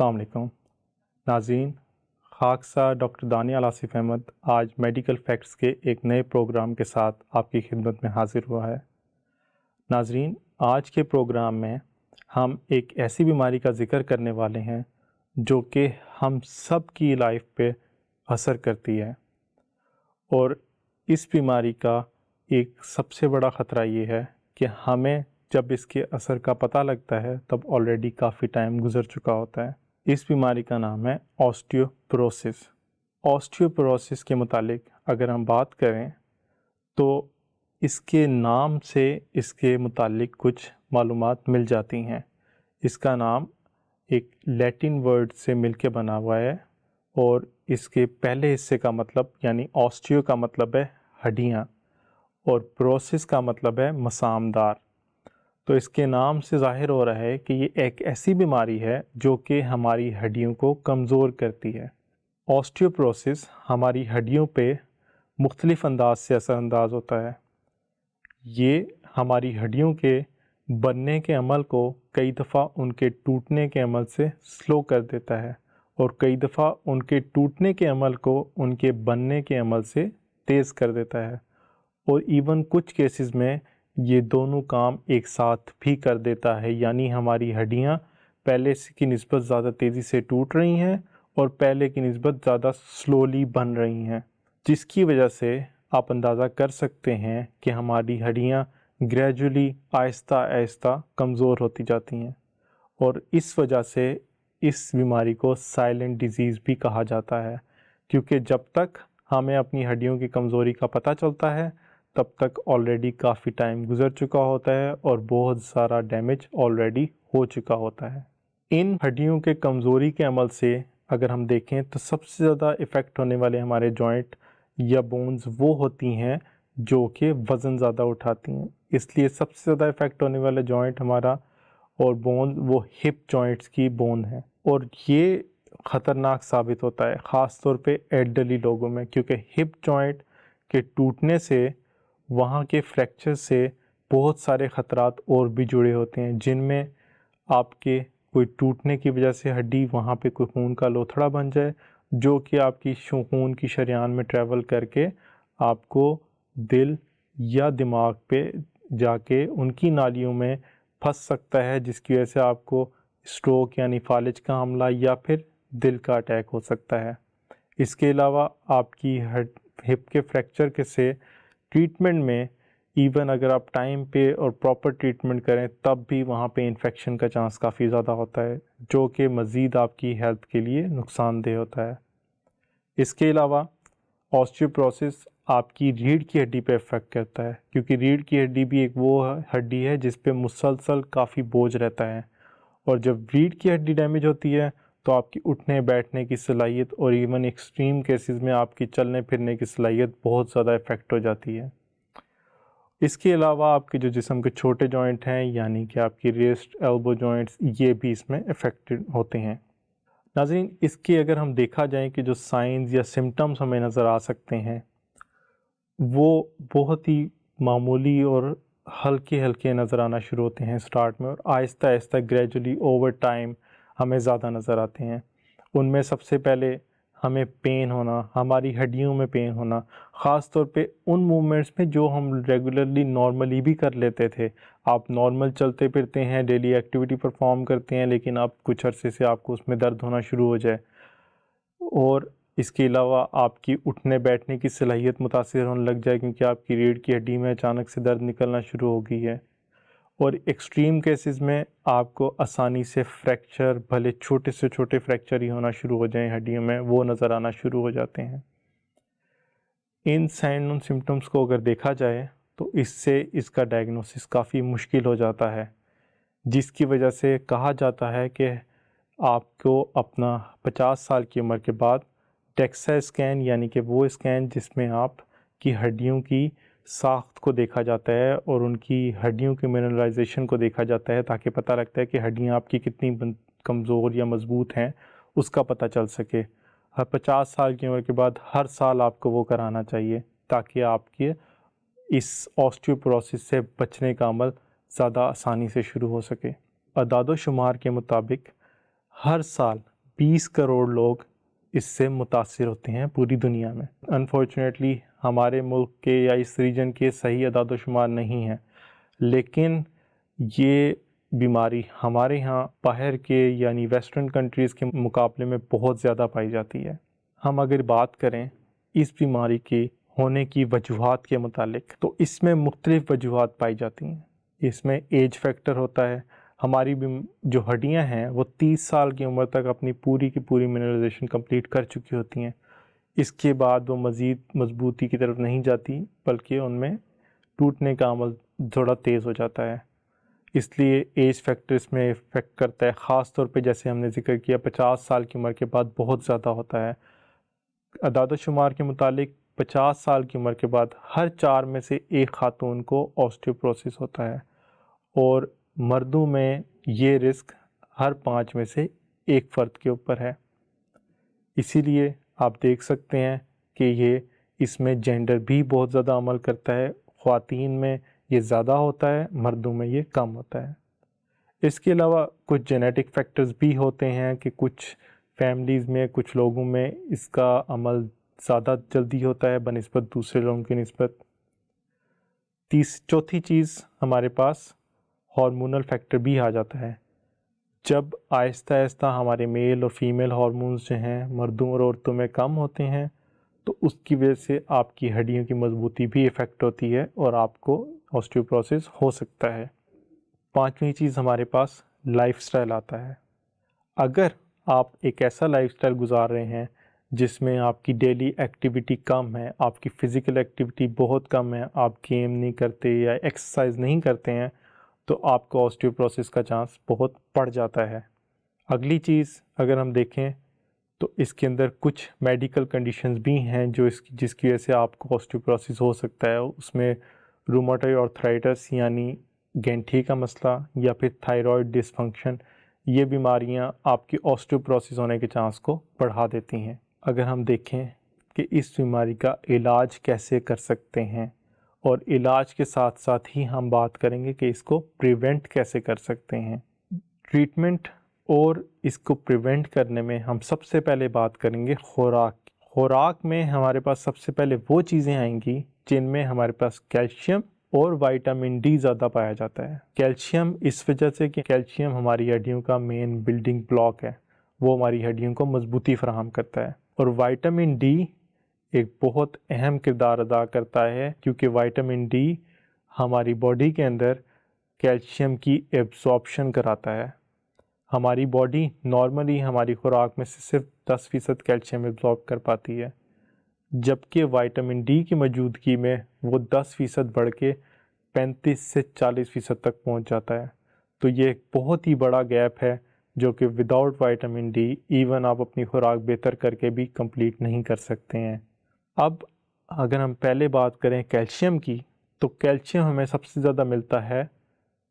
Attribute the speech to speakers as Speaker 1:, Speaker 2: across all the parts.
Speaker 1: السلام علیکم ناظرین، خاکسار ڈاکٹر دانیال آصف احمد آج میڈیکل فیکٹس کے ایک نئے پروگرام کے ساتھ آپ کی خدمت میں حاضر ہوا ہے۔ ناظرین، آج کے پروگرام میں ہم ایک ایسی بیماری کا ذکر کرنے والے ہیں جو کہ ہم سب کی لائف پہ اثر کرتی ہے، اور اس بیماری کا ایک سب سے بڑا خطرہ یہ ہے کہ ہمیں جب اس کے اثر کا پتہ لگتا ہے تب آلریڈی کافی ٹائم گزر چکا ہوتا ہے۔ اس بیماری کا نام ہے آسٹیوپروسس۔ آسٹیوپروسس کے متعلق اگر ہم بات کریں تو اس کے نام سے اس کے متعلق کچھ معلومات مل جاتی ہیں۔ اس کا نام ایک لیٹن ورڈ سے مل کے بنا ہوا ہے، اور اس کے پہلے حصے کا مطلب یعنی آسٹیو کا مطلب ہے ہڈیاں، اور پروسس کا مطلب ہے مسامدار۔ تو اس کے نام سے ظاہر ہو رہا ہے کہ یہ ایک ایسی بیماری ہے جو کہ ہماری ہڈیوں کو کمزور کرتی ہے۔ آسٹیوپروسس ہماری ہڈیوں پہ مختلف انداز سے اثر انداز ہوتا ہے۔ یہ ہماری ہڈیوں کے بننے کے عمل کو کئی دفعہ ان کے ٹوٹنے کے عمل سے سلو کر دیتا ہے، اور کئی دفعہ ان کے ٹوٹنے کے عمل کو ان کے بننے کے عمل سے تیز کر دیتا ہے، اور ایون کچھ کیسز میں یہ دونوں کام ایک ساتھ بھی کر دیتا ہے، یعنی ہماری ہڈیاں پہلے کی نسبت زیادہ تیزی سے ٹوٹ رہی ہیں اور پہلے کی نسبت زیادہ سلولی بن رہی ہیں، جس کی وجہ سے آپ اندازہ کر سکتے ہیں کہ ہماری ہڈیاں گریجولی آہستہ آہستہ کمزور ہوتی جاتی ہیں، اور اس وجہ سے اس بیماری کو سائلنٹ ڈیزیز بھی کہا جاتا ہے، کیونکہ جب تک ہمیں اپنی ہڈیوں کی کمزوری کا پتہ چلتا ہے تب تک آلریڈی کافی ٹائم گزر چکا ہوتا ہے اور بہت سارا ڈیمیج آلریڈی ہو چکا ہوتا ہے۔ ان ہڈیوں کے کمزوری کے عمل سے اگر ہم دیکھیں تو سب سے زیادہ افیکٹ ہونے والے ہمارے جوائنٹ یا بونز وہ ہوتی ہیں جو کہ وزن زیادہ اٹھاتی ہیں، اس لیے سب سے زیادہ افیکٹ ہونے والا جوائنٹ ہمارا اور بون وہ ہپ جوائنٹس کی بون ہے، اور یہ خطرناک ثابت ہوتا ہے خاص طور پہ ایلڈرلی لوگوں میں، کیونکہ ہپ جوائنٹ کے ٹوٹنے سے وہاں کے فریکچر سے بہت سارے خطرات اور بھی جڑے ہوتے ہیں، جن میں آپ کے کوئی ٹوٹنے کی وجہ سے ہڈی وہاں پہ کوئی خون کا لوتھڑا بن جائے جو کہ آپ کی خون کی شریان میں ٹریول کر کے آپ کو دل یا دماغ پہ جا کے ان کی نالیوں میں پھنس سکتا ہے، جس کی وجہ سے آپ کو اسٹروک یعنی فالج کا حملہ یا پھر دل کا اٹیک ہو سکتا ہے۔ اس کے علاوہ آپ کی ہپ کے فریکچر کے سے ٹریٹمنٹ میں ایون اگر آپ ٹائم پہ اور پراپر ٹریٹمنٹ کریں تب بھی وہاں پہ انفیکشن کا چانس کافی زیادہ ہوتا ہے، جو کہ مزید آپ کی ہیلتھ کے لیے نقصان دہ ہوتا ہے۔ اس کے علاوہ آسٹیوپروسس آپ کی ریڑھ کی ہڈی پہ افیکٹ کرتا ہے، کیونکہ ریڑھ کی ہڈی بھی ایک وہ ہڈی ہے جس پہ مسلسل کافی بوجھ رہتا ہے، اور جب ریڑھ کی ہڈی ڈیمیج ہوتی ہے تو آپ کی اٹھنے بیٹھنے کی صلاحیت اور ایون ایکسٹریم کیسز میں آپ کی چلنے پھرنے کی صلاحیت بہت زیادہ افیکٹ ہو جاتی ہے۔ اس کے علاوہ آپ کے جو جسم کے چھوٹے جوائنٹ ہیں یعنی کہ آپ کی ریسٹ ایلبو جوائنٹس، یہ بھی اس میں افیکٹڈ ہوتے ہیں۔ ناظرین، اس کی اگر ہم دیکھا جائیں کہ جو سائنز یا سمٹمز ہمیں نظر آ سکتے ہیں وہ بہت ہی معمولی اور ہلکے ہلکے نظر آنا شروع ہوتے ہیں سٹارٹ میں، اور آہستہ آہستہ گریجولی اوور ٹائم ہمیں زیادہ نظر آتے ہیں۔ ان میں سب سے پہلے ہمیں پین ہونا، ہماری ہڈیوں میں پین ہونا، خاص طور پہ ان موومنٹس میں جو ہم ریگولرلی نارملی بھی کر لیتے تھے۔ آپ نارمل چلتے پھرتے ہیں، ڈیلی ایکٹیویٹی پرفارم کرتے ہیں، لیکن اب کچھ عرصے سے آپ کو اس میں درد ہونا شروع ہو جائے، اور اس کے علاوہ آپ کی اٹھنے بیٹھنے کی صلاحیت متاثر ہونے لگ جائے کیونکہ آپ کی ریڑھ کی ہڈی میں اچانک سے درد نکلنا شروع ہو گئی ہے، اور ایکسٹریم کیسز میں آپ کو آسانی سے فریکچر، بھلے چھوٹے سے چھوٹے فریکچر ہی ہونا شروع ہو جائیں ہڈیوں میں، وہ نظر آنا شروع ہو جاتے ہیں۔ ان سائن اور سمٹمز کو اگر دیکھا جائے تو اس سے اس کا ڈائگنوسس کافی مشکل ہو جاتا ہے، جس کی وجہ سے کہا جاتا ہے کہ آپ کو اپنا 50 سال کی عمر کے بعد ڈیکسا اسکین یعنی کہ وہ اسکین جس میں آپ کی ہڈیوں کی ساخت کو دیکھا جاتا ہے اور ان کی ہڈیوں کے منرلائزیشن کو دیکھا جاتا ہے، تاکہ پتہ لگتا ہے کہ ہڈیاں آپ کی کتنی کمزور یا مضبوط ہیں، اس کا پتہ چل سکے۔ ہر 50 سال کی عمر کے بعد ہر سال آپ کو وہ کرانا چاہیے، تاکہ آپ کے اس آسٹیوپروسس سے بچنے کا عمل زیادہ آسانی سے شروع ہو سکے۔ اعداد و شمار کے مطابق ہر سال 20 کروڑ لوگ اس سے متاثر ہوتے ہیں پوری دنیا میں۔ انفارچونیٹلی ہمارے ملک کے یا اس ریجن کے صحیح اعداد و شمار نہیں ہیں، لیکن یہ بیماری ہمارے ہاں باہر کے یعنی ویسٹرن کنٹریز کے مقابلے میں بہت زیادہ پائی جاتی ہے۔ ہم اگر بات کریں اس بیماری کی ہونے کی وجوہات کے متعلق تو اس میں مختلف وجوہات پائی جاتی ہیں۔ اس میں ایج فیکٹر ہوتا ہے، ہماری جو ہڈیاں ہیں وہ 30 سال کی عمر تک اپنی پوری کی پوری منرلائزیشن کمپلیٹ کر چکی ہوتی ہیں، اس کے بعد وہ مزید مضبوطی کی طرف نہیں جاتی بلکہ ان میں ٹوٹنے کا عمل تھوڑا تیز ہو جاتا ہے، اس لیے ایج فیکٹر اس میں افیکٹ کرتا ہے۔ خاص طور پہ جیسے ہم نے ذکر کیا 50 سال کی عمر کے بعد بہت زیادہ ہوتا ہے۔ اعداد و شمار کے مطابق 50 سال کی عمر کے بعد ہر 4 میں سے ایک خاتون کو آسٹیوپروسس ہوتا ہے، اور مردوں میں یہ رسک ہر 5 میں سے ایک فرد کے اوپر ہے۔ اسی لیے آپ دیکھ سکتے ہیں کہ یہ اس میں جینڈر بھی بہت زیادہ عمل کرتا ہے، خواتین میں یہ زیادہ ہوتا ہے، مردوں میں یہ کم ہوتا ہے۔ اس کے علاوہ کچھ جینیٹک فیکٹرز بھی ہوتے ہیں کہ کچھ فیملیز میں کچھ لوگوں میں اس کا عمل زیادہ جلدی ہوتا ہے بنسبت دوسرے لوگوں کی نسبت۔ چوتھی چیز ہمارے پاس ہارمونل فیکٹر بھی آ جاتا ہے۔ جب آہستہ آہستہ ہمارے میل اور فیمیل ہارمونز جو ہیں مردوں اور عورتوں میں کم ہوتے ہیں تو اس کی وجہ سے آپ کی ہڈیوں کی مضبوطی بھی افیکٹ ہوتی ہے اور آپ کو آسٹیوپروسس ہو سکتا ہے۔ پانچویں چیز ہمارے پاس لائف سٹائل آتا ہے۔ اگر آپ ایک ایسا لائف سٹائل گزار رہے ہیں جس میں آپ کی ڈیلی ایکٹیویٹی کم ہے، آپ کی فزیکل ایکٹیویٹی بہت کم ہے، آپ گیم نہیں کرتے یا ایکسرسائز نہیں کرتے ہیں تو آپ کو آسٹیوپروسس کا چانس بہت بڑھ جاتا ہے۔ اگلی چیز اگر ہم دیکھیں تو اس کے اندر کچھ میڈیکل کنڈیشنز بھی ہیں جس کی وجہ سے آپ کو آسٹیوپروسس ہو سکتا ہے۔ اس میں روماٹائڈ آرتھرائٹس یعنی گینٹھی کا مسئلہ یا پھر تھائرائڈ ڈس فنکشن، یہ بیماریاں آپ کی آسٹیوپروسس ہونے کے چانس کو بڑھا دیتی ہیں۔ اگر ہم دیکھیں کہ اس بیماری کا علاج کیسے کر سکتے ہیں، اور علاج کے ساتھ ساتھ ہی ہم بات کریں گے کہ اس کو پریونٹ کیسے کر سکتے ہیں۔ ٹریٹمنٹ اور اس کو پریونٹ کرنے میں ہم سب سے پہلے بات کریں گے خوراک میں ہمارے پاس سب سے پہلے وہ چیزیں آئیں گی جن میں ہمارے پاس کیلشیم اور وائٹامن ڈی زیادہ پایا جاتا ہے۔ کیلشیم اس وجہ سے کہ کیلشیم ہماری ہڈیوں کا مین بلڈنگ بلاک ہے، وہ ہماری ہڈیوں کو مضبوطی فراہم کرتا ہے، اور وائٹامن ڈی ایک بہت اہم کردار ادا کرتا ہے کیونکہ وائٹامن ڈی ہماری باڈی کے اندر کیلشیم کی ایبزارپشن کراتا ہے۔ ہماری باڈی نارملی ہماری خوراک میں سے صرف 10% کیلشیم ایبزارب کر پاتی ہے، جبکہ وائٹامن ڈی کی موجودگی میں وہ 10% بڑھ کے 35 سے 40% تک پہنچ جاتا ہے۔ تو یہ ایک بہت ہی بڑا گیپ ہے جو کہ وداؤٹ وائٹامن ڈی ایون آپ اپنی خوراک بہتر کر کے بھی کمپلیٹ نہیں کر سکتے ہیں۔ اب اگر ہم پہلے بات کریں کیلشیم کی تو کیلشیم ہمیں سب سے زیادہ ملتا ہے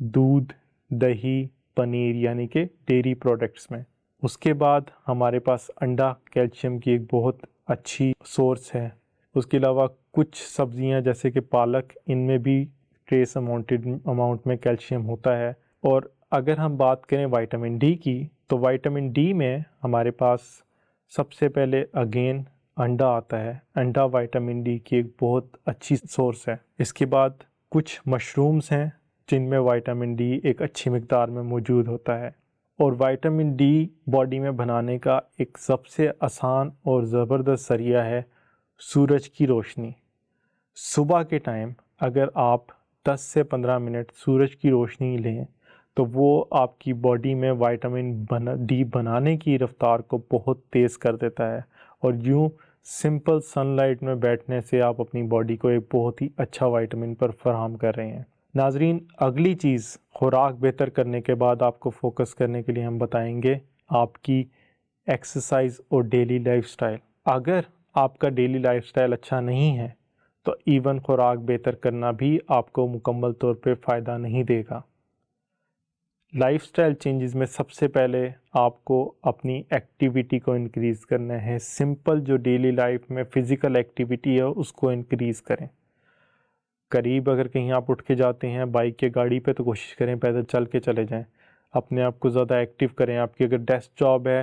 Speaker 1: دودھ، دہی، پنیر یعنی کہ ڈیری پروڈکٹس میں۔ اس کے بعد ہمارے پاس انڈا کیلشیم کی ایک بہت اچھی سورس ہے۔ اس کے علاوہ کچھ سبزیاں جیسے کہ پالک، ان میں بھی ٹریس اماؤنٹ میں کیلشیم ہوتا ہے۔ اور اگر ہم بات کریں وائٹامن ڈی کی تو وائٹامن ڈی میں ہمارے پاس سب سے پہلے اگین انڈا آتا ہے۔ انڈا وائٹامن ڈی کی ایک بہت اچھی سورس ہے۔ اس کے بعد کچھ مشرومز ہیں جن میں وائٹامن ڈی ایک اچھی مقدار میں موجود ہوتا ہے۔ اور وائٹامن ڈی باڈی میں بنانے کا ایک سب سے آسان اور زبردست ذریعہ ہے سورج کی روشنی۔ صبح کے ٹائم اگر آپ 10 سے 15 منٹ سورج کی روشنی لیں تو وہ آپ کی باڈی میں وائٹامن ڈی بنانے کی رفتار کو بہت تیز کر دیتا ہے، اور یوں سمپل سن لائٹ میں بیٹھنے سے آپ اپنی باڈی کو ایک بہت ہی اچھا وائٹامن پر فراہم کر رہے ہیں۔ ناظرین، اگلی چیز خوراک بہتر کرنے کے بعد آپ کو فوکس کرنے کے لیے ہم بتائیں گے آپ کی ایکسرسائز اور ڈیلی لائف سٹائل۔ اگر آپ کا ڈیلی لائف سٹائل اچھا نہیں ہے تو ایون خوراک بہتر کرنا بھی آپ کو مکمل طور پہ فائدہ نہیں دے گا۔ لائف سٹائل چینجز میں سب سے پہلے آپ کو اپنی ایکٹیویٹی کو انکریز کرنا ہے۔ سمپل جو ڈیلی لائف میں فزیکل ایکٹیویٹی ہے اس کو انکریز کریں۔ قریب اگر کہیں آپ اٹھ کے جاتے ہیں بائک یا گاڑی پہ تو کوشش کریں پیدل چل کے چلے جائیں۔ اپنے آپ کو زیادہ ایکٹیو کریں۔ آپ کی اگر ڈیسک جاب ہے،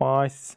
Speaker 1: 5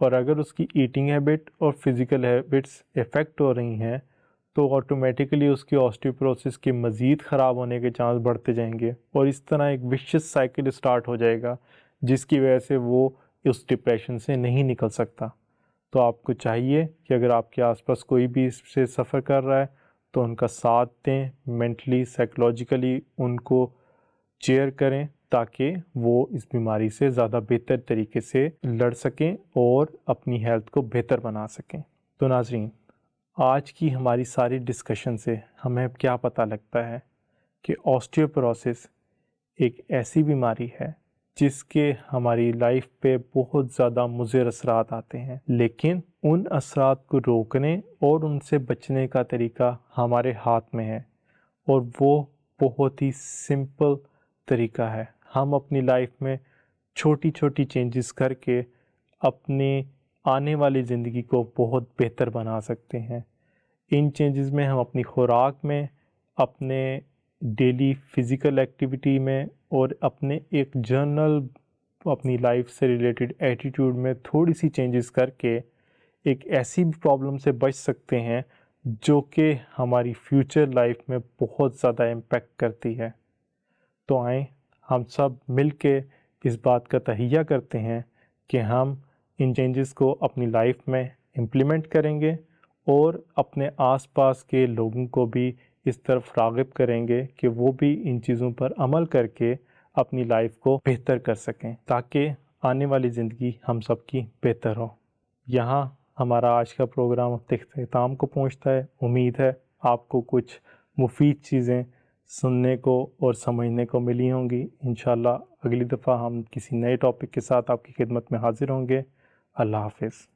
Speaker 1: اور اگر اس کی ایٹنگ ہیبٹ اور فزیکل ہیبٹس افیکٹ ہو رہی ہیں تو آٹومیٹیکلی اس کی آسٹیوپروسس کے مزید خراب ہونے کے چانس بڑھتے جائیں گے، اور اس طرح ایک وشس سائیکل اسٹارٹ ہو جائے گا جس کی وجہ سے وہ اس ڈپریشن سے نہیں نکل سکتا۔ تو آپ کو چاہیے کہ اگر آپ کے آس پاس کوئی بھی اس سے سفر کر رہا ہے تو ان کا ساتھ دیں، مینٹلی سائیکولوجیکلی ان کو چیئر کریں تاکہ وہ اس بیماری سے زیادہ بہتر طریقے سے لڑ سکیں اور اپنی ہیلتھ کو بہتر بنا سکیں۔ تو ناظرین، آج کی ہماری ساری ڈسکشن سے ہمیں کیا پتہ لگتا ہے کہ آسٹیوپروسس ایک ایسی بیماری ہے جس کے ہماری لائف پہ بہت زیادہ مضر اثرات آتے ہیں، لیکن ان اثرات کو روکنے اور ان سے بچنے کا طریقہ ہمارے ہاتھ میں ہے، اور وہ بہت ہی سمپل طریقہ ہے۔ ہم اپنی لائف میں چھوٹی چھوٹی چینجز کر کے اپنے آنے والی زندگی کو بہت بہتر بنا سکتے ہیں۔ ان چینجز میں ہم اپنی خوراک میں، اپنے ڈیلی فزیکل ایکٹیویٹی میں، اور اپنے ایک جنرل اپنی لائف سے ریلیٹڈ ایٹیٹیوڈ میں تھوڑی سی چینجز کر کے ایک ایسی پرابلم سے بچ سکتے ہیں جو کہ ہماری فیوچر لائف میں بہت زیادہ امپیکٹ کرتی ہے۔ تو آئیں ہم سب مل کے اس بات کا تہیہ کرتے ہیں کہ ہم ان چینجز کو اپنی لائف میں امپلیمنٹ کریں گے اور اپنے آس پاس کے لوگوں کو بھی اس طرف راغب کریں گے کہ وہ بھی ان چیزوں پر عمل کر کے اپنی لائف کو بہتر کر سکیں تاکہ آنے والی زندگی ہم سب کی بہتر ہو۔ یہاں ہمارا آج کا پروگرام اختتام کو پہنچتا ہے۔ امید ہے آپ کو کچھ مفید چیزیں سننے کو اور سمجھنے کو ملی ہوں گی۔ انشاءاللہ اگلی دفعہ ہم کسی نئے ٹاپک کے ساتھ آپ کی خدمت میں حاضر ہوں گے۔ اللہ حافظ۔